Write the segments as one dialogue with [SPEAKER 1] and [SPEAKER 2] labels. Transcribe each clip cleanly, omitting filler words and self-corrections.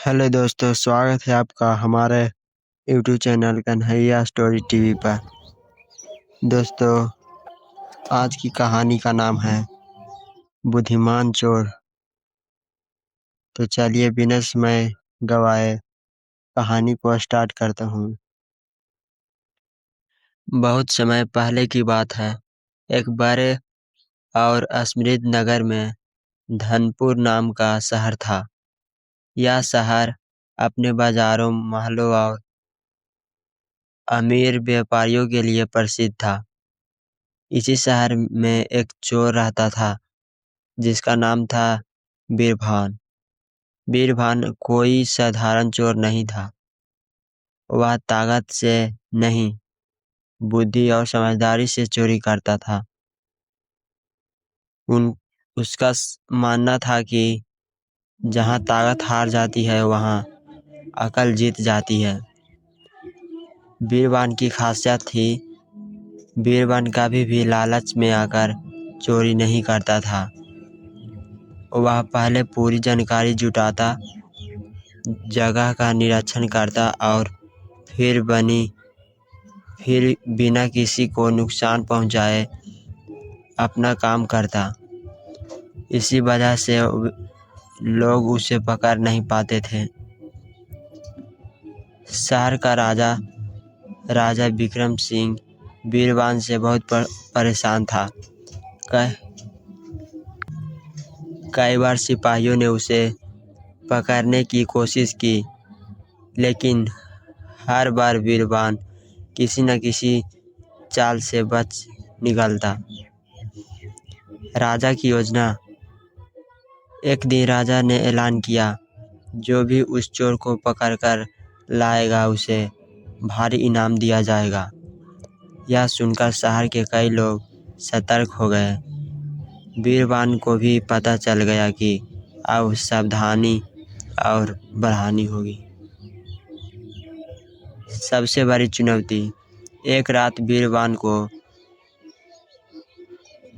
[SPEAKER 1] Hello दोस्तों, स्वागत है आपका हमारे YouTube channel Kanhaiya story TV पर। दोस्तों, आज की कहानी का नाम है बुद्धिमान चोर। तो चलिए बिना समय गवाए कहानी को स्टार्ट करता हूँ। बहुत समय पहले की बात है। एक बड़े और समृद्ध नगर में धनपुर नाम का शहर था। यह शहर अपने बाजारों, महलों और अमीर व्यापारियों के लिए प्रसिद्ध था। इसी शहर में एक चोर रहता था जिसका नाम था बीरभान। बीरभान कोई साधारण चोर नहीं था। वह ताकत से नहीं, बुद्धि और समझदारी से चोरी करता था। उसका मानना था कि जहाँ ताकत हार जाती है वहाँ अकल जीत जाती है। बीरबान की खासियत थी, बीरबान कभी भी लालच में आकर चोरी नहीं करता था। वह पहले पूरी जानकारी जुटाता, जगह का निरीक्षण करता और फिर बिना किसी को नुकसान पहुंचाए अपना काम करता। इसी वजह से लोग उसे पकड़ नहीं पाते थे। शहर का राजा विक्रम सिंह बीरबान से बहुत परेशान था। कई बार सिपाहियों ने उसे पकड़ने की कोशिश की, लेकिन हर बार बीरबान किसी न किसी चाल से बच निकलता। राजा की योजना। एक दिन राजा ने ऐलान किया, जो भी उस चोर को पकड़कर लाएगा उसे भारी इनाम दिया जाएगा। यह सुनकर शहर के कई लोग सतर्क हो गए। बीरबान को भी पता चल गया कि अब सावधानी और बढ़ानी होगी। सबसे बड़ी चुनौती। एक रात बीरबान को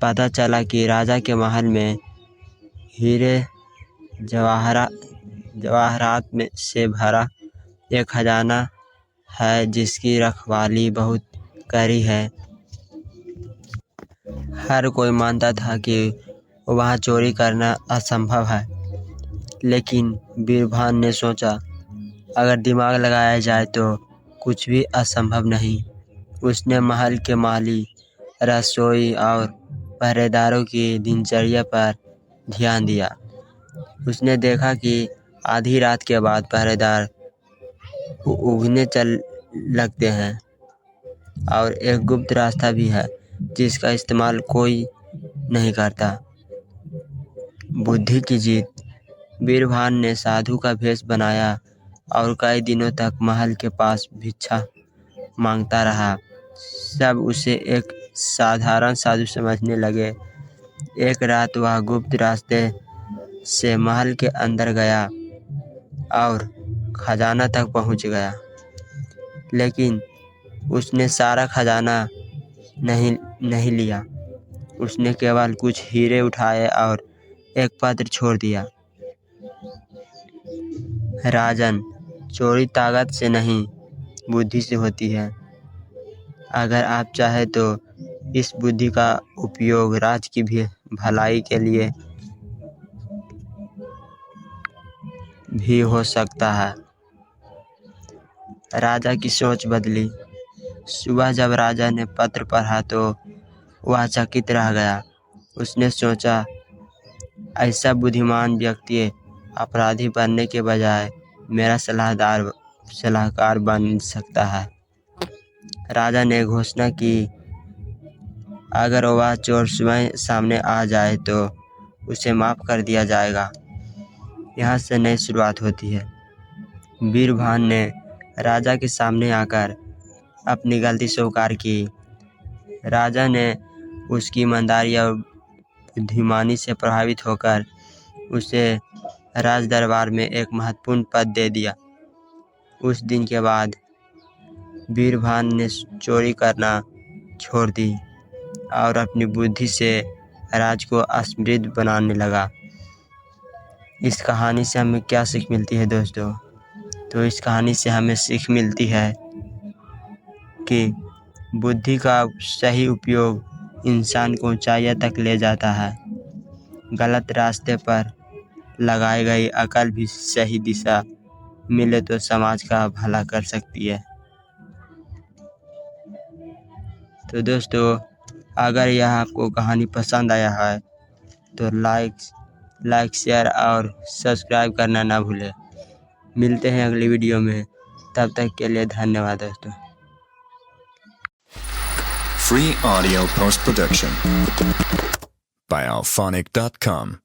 [SPEAKER 1] पता चला कि राजा के महल में हीरे जवाहरात में से भरा एक खजाना है जिसकी रखवाली बहुत कड़ी है। हर कोई मानता था कि वहाँ चोरी करना असंभव है, लेकिन बीरबान ने सोचा, अगर दिमाग लगाया जाए तो कुछ भी असंभव नहीं। उसने महल के माली, रसोई और पहरेदारों की दिनचर्या पर ध्यान दिया। उसने देखा कि आधी रात के बाद पहरेदार उगने चल लगते हैं और एक गुप्त रास्ता भी है जिसका इस्तेमाल कोई नहीं करता। बुद्धि की जीत। बीरबान ने साधु का भेष बनाया और कई दिनों तक महल के पास भिक्षा मांगता रहा। सब उसे एक साधारण साधु समझने लगे। एक रात वह गुप्त रास्ते से महल के अंदर गया और खजाना तक पहुंच गया, लेकिन उसने सारा खजाना नहीं लिया। उसने केवल कुछ हीरे उठाए और एक पत्र छोड़ दिया। राजन, चोरी ताकत से नहीं, बुद्धि से होती है। अगर आप चाहे तो इस बुद्धि का उपयोग राज की भी भलाई के लिए भी हो सकता है। राजा की सोच बदली। सुबह जब राजा ने पत्र पढ़ा तो वह चकित रह गया। उसने सोचा, ऐसा बुद्धिमान व्यक्ति अपराधी बनने के बजाय मेरा सलाहकार बन सकता है। राजा ने घोषणा की, अगर वह चोर स्वयं सामने आ जाए तो उसे माफ कर दिया जाएगा। यहाँ से नई शुरुआत होती है। बीरबान ने राजा के सामने आकर अपनी गलती स्वीकार की। राजा ने उसकी ईमानदारी और बुद्धिमानी से प्रभावित होकर उसे राज दरबार में एक महत्वपूर्ण पद दे दिया। उस दिन के बाद बीरबान ने चोरी करना छोड़ दी और अपनी बुद्धि से राज को समृद्ध बनाने लगा। इस कहानी से हमें क्या सीख मिलती है दोस्तों? तो इस कहानी से हमें सीख मिलती है कि बुद्धि का सही उपयोग इंसान को ऊंचाइयों तक ले जाता है। गलत रास्ते पर लगाई गई अकल भी सही दिशा मिले तो समाज का भला कर सकती है। तो दोस्तों, अगर यह आपको कहानी पसंद आया है तो लाइक शेयर और सब्सक्राइब करना ना भूलें। मिलते हैं अगली वीडियो में, तब तक के लिए धन्यवाद दोस्तों।
[SPEAKER 2] Free audio post production by alphonic.com